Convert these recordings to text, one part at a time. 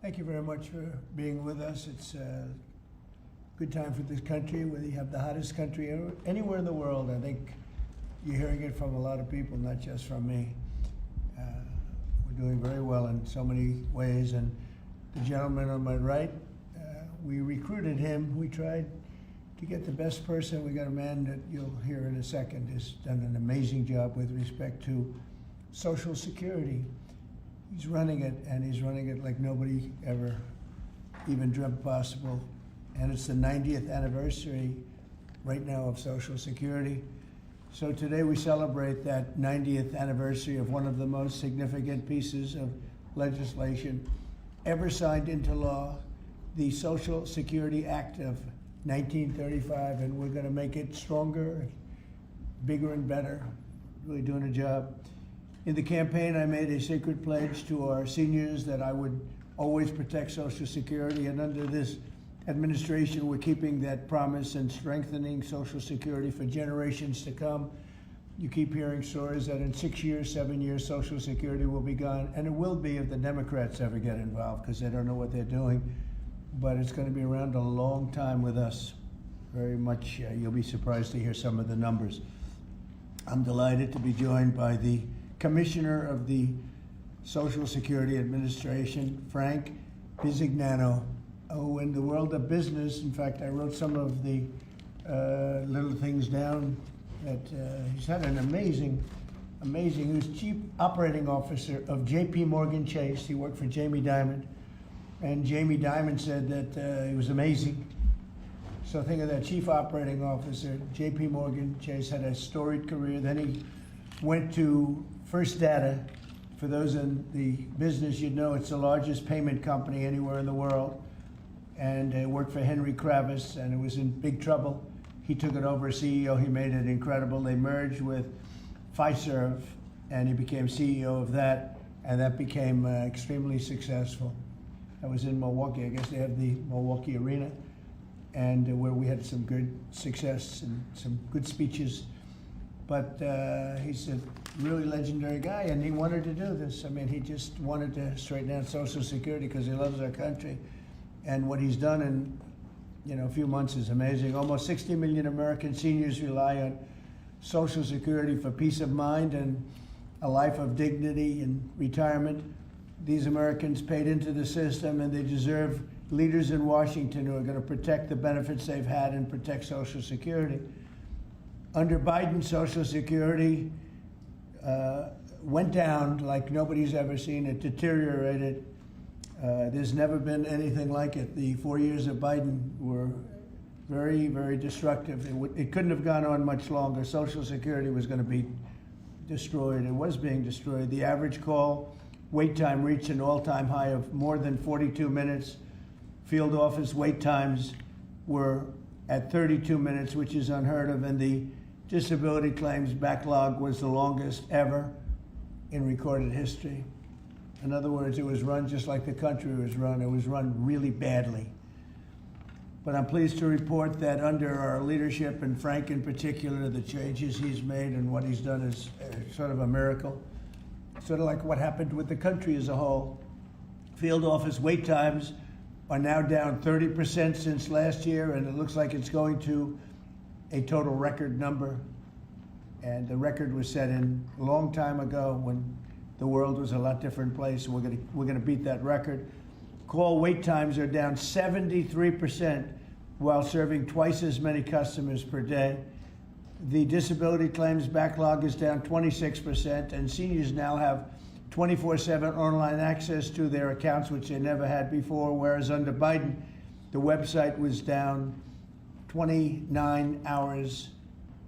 Thank you very much for being with us. It's a good time for this country, whether you have the hottest country anywhere in the world. I think you're hearing it from a lot of people, not just from me. We're doing very well in so many ways. And the gentleman on my right, we recruited him. We tried to get the best person. We got a man that you'll hear in a second has done an amazing job with respect to Social Security. He's running it, and he's running it like nobody ever even dreamt possible. And it's the 90th anniversary right now of Social Security. So today we celebrate that 90th anniversary of one of the most significant pieces of legislation ever signed into law, the Social Security Act of 1935, and we're going to make it stronger, bigger, and better. Really doing a job. In the campaign, I made a sacred pledge to our seniors that I would always protect Social Security, and under this administration, we're keeping that promise and strengthening Social Security for generations to come. You keep hearing stories that in 6 years, 7 years, Social Security will be gone, and it will be if the Democrats ever get involved, because they don't know what they're doing. But it's going to be around a long time with us. Very much, you'll be surprised to hear some of the numbers. I'm delighted to be joined by the Commissioner of the Social Security Administration, Frank Bisignano. Oh, in the world of business, in fact, I wrote some of the little things down that he's had an amazing. He was Chief Operating Officer of J.P. Morgan Chase. He worked for Jamie Dimon, and Jamie Dimon said that he was amazing. So think of that, Chief Operating Officer, J.P. Morgan Chase, had a storied career. Then he went to First Data. For those in the business, you'd know it's the largest payment company anywhere in the world. And worked for Henry Kravis, and it was in big trouble. He took it over as CEO. He made it incredible. They merged with Fiserv, and he became CEO of that, and that became extremely successful. I was in Milwaukee. I guess they have the Milwaukee Arena, and where we had some good success and some good speeches. But he's a really legendary guy, and he wanted to do this. I mean, he just wanted to straighten out Social Security because he loves our country. And what he's done in a few months is amazing. Almost 60 million American seniors rely on Social Security for peace of mind and a life of dignity and retirement. These Americans paid into the system, and they deserve leaders in Washington who are going to protect the benefits they've had and protect Social Security. Under Biden, Social Security went down like nobody's ever seen it, deteriorated. There's never been anything like it. The 4 years of Biden were very, very destructive. It couldn't have gone on much longer. Social Security was going to be destroyed. It was being destroyed. The average call wait time reached an all-time high of more than 42 minutes. Field office wait times were at 32 minutes, which is unheard of, and the disability claims backlog was the longest ever in recorded history. In other words, it was run just like the country was run. It was run really badly. But I'm pleased to report that under our leadership, and Frank in particular, the changes he's made and what he's done is sort of a miracle. Sort of like what happened with the country as a whole. Field office wait times are now down 30% since last year, and it looks like it's going to a total record number. And the record was set in a long time ago when the world was a lot different place. We're gonna beat that record. Call wait times are down 73% while serving twice as many customers per day. The disability claims backlog is down 26%, and seniors now have 24/7 online access to their accounts, which they never had before, whereas under Biden, the website was down 29 hours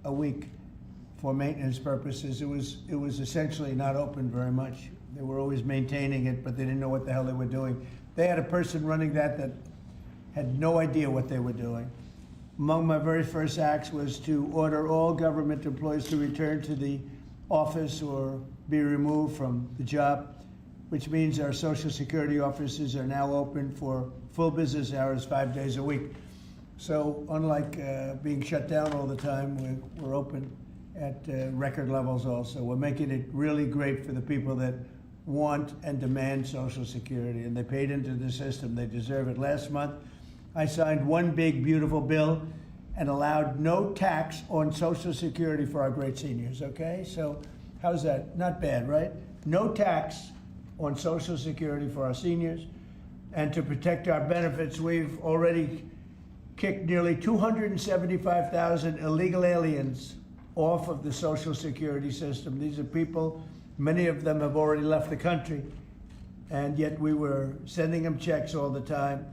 a week for maintenance purposes. It was essentially not open very much. They were always maintaining it, but they didn't know what the hell they were doing. They had a person running that had no idea what they were doing. Among my very first acts was to order all government employees to return to the office or be removed from the job, which means our Social Security offices are now open for full business hours 5 days a week. So unlike being shut down all the time, we're open at record levels also. We're making it really great for the people that want and demand Social Security, and they paid into the system. They deserve it. Last month, I signed one big, beautiful bill and allowed no tax on Social Security for our great seniors, okay? So how's that? Not bad, right? No tax on Social Security for our seniors. And to protect our benefits, we've already kicked nearly 275,000 illegal aliens off of the Social Security system. These are people, many of them have already left the country, and yet we were sending them checks all the time.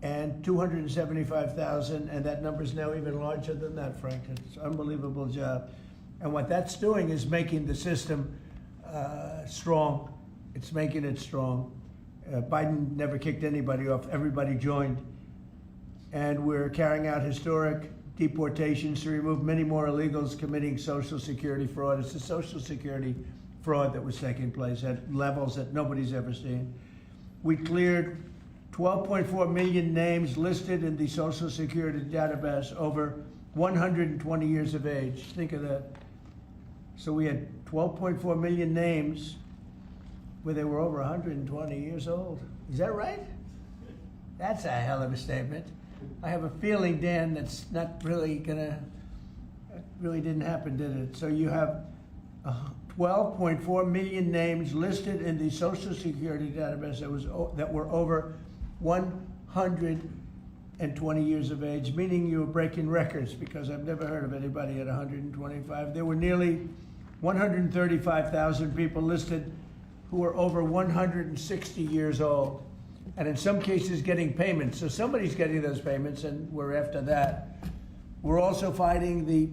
And 275,000, and that number is now even larger than that, Frank. It's an unbelievable job. And what that's doing is making the system strong. It's making it strong. Biden never kicked anybody off. Everybody joined. And we're carrying out historic deportations to remove many more illegals committing Social Security fraud. It's the Social Security fraud that was taking place at levels that nobody's ever seen. We cleared 12.4 million names listed in the Social Security database over 120 years of age. Think of that. So we had 12.4 million names where they were over 120 years old. Is that right? That's a hell of a statement. I have a feeling, Dan, that's not really gonna, that really didn't happen, did it? So you have 12.4 million names listed in the Social Security database that were over 120 years of age, meaning you were breaking records, because I've never heard of anybody at 125. There were nearly 135,000 people listed who were over 160 years old, and in some cases getting payments. So somebody's getting those payments, and we're after that. We're also fighting the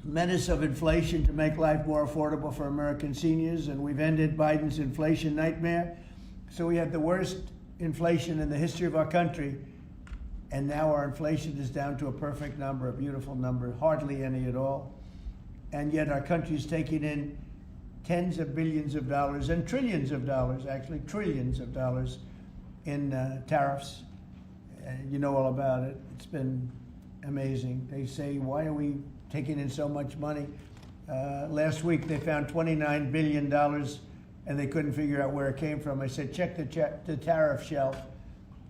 menace of inflation to make life more affordable for American seniors, and we've ended Biden's inflation nightmare. So we had the worst inflation in the history of our country, and now our inflation is down to a perfect number, a beautiful number, hardly any at all. And yet our country is taking in tens of billions of dollars and trillions of dollars, actually trillions of dollars in tariffs. You know all about it. It's been amazing. They say, why are we taking in so much money? Last week they found $29 billion and they couldn't figure out where it came from. I said, check the tariff shelf.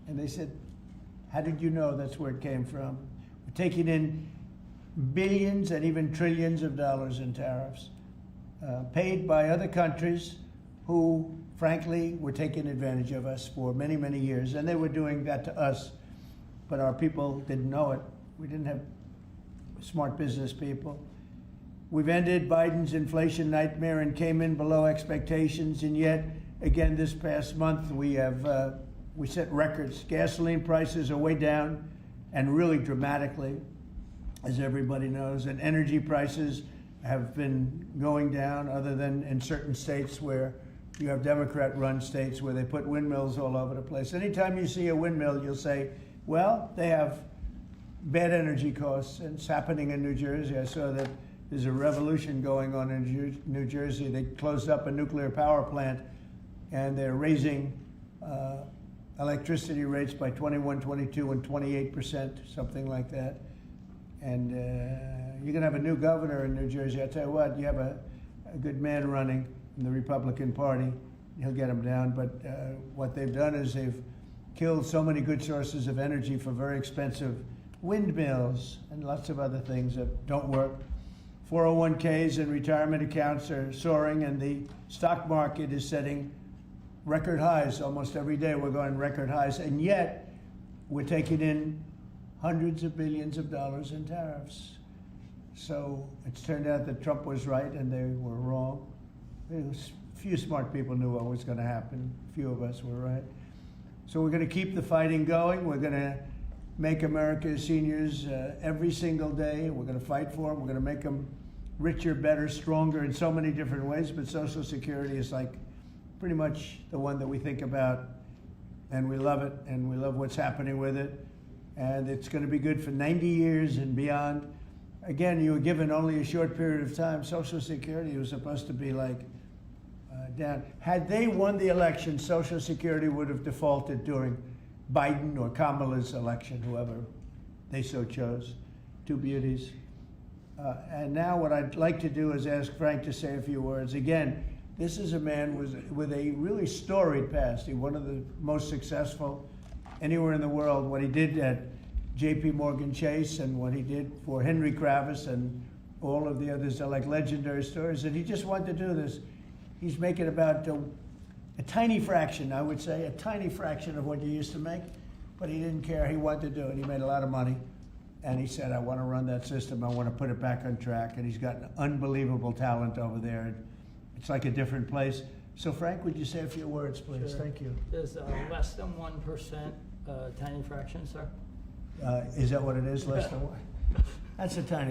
And they said, how did you know that's where it came from? We're taking in billions and even trillions of dollars in tariffs, paid by other countries who, frankly, were taking advantage of us for many, many years. And they were doing that to us, but our people didn't know it. We didn't have smart business people. We've ended Biden's inflation nightmare and came in below expectations, and yet, again, this past month, we set records. Gasoline prices are way down, and really dramatically, as everybody knows, and energy prices have been going down, other than in certain states where you have Democrat-run states where they put windmills all over the place. Anytime you see a windmill, you'll say, well, they have bad energy costs, and it's happening in New Jersey. I saw that there's a revolution going on in New Jersey. They closed up a nuclear power plant, and they're raising electricity rates by 21, 22, and 28%, something like that. And you're going to have a new governor in New Jersey. I tell you what, you have a good man running in the Republican Party. He'll get them down. But what they've done is they've killed so many good sources of energy for very expensive windmills and lots of other things that don't work. 401ks and retirement accounts are soaring, and the stock market is setting record highs. Almost every day we're going record highs, and yet we're taking in hundreds of billions of dollars in tariffs. So it's turned out that Trump was right and they were wrong. A few smart people knew what was going to happen. A few of us were right. So we're going to keep the fighting going. We're going to make America's seniors every single day. We're going to fight for them. We're going to make them richer, better, stronger in so many different ways. But Social Security is like pretty much the one that we think about, and we love it, and we love what's happening with it. And it's going to be good for 90 years and beyond. Again, you were given only a short period of time. Social Security was supposed to be like down. Had they won the election, Social Security would have defaulted during Biden or Kamala's election, whoever they so chose. Two beauties. And now what I'd like to do is ask Frank to say a few words. Again, This is a man with a really storied past. He's one of the most successful anywhere in the world. What he did at J.P. Morgan Chase and what he did for Henry Kravis and all of the others are like legendary stories. And he just wanted to do this. He's making about a tiny fraction, I would say, a tiny fraction of what you used to make. But he didn't care. He wanted to do it. He made a lot of money. And he said, I want to run that system. I want to put it back on track. And he's got an unbelievable talent over there. It's like a different place. So Frank, would you say a few words, please? Sure. Thank you. Is less than 1% tiny fraction, sir? Is that what it is, less than one? That's a tiny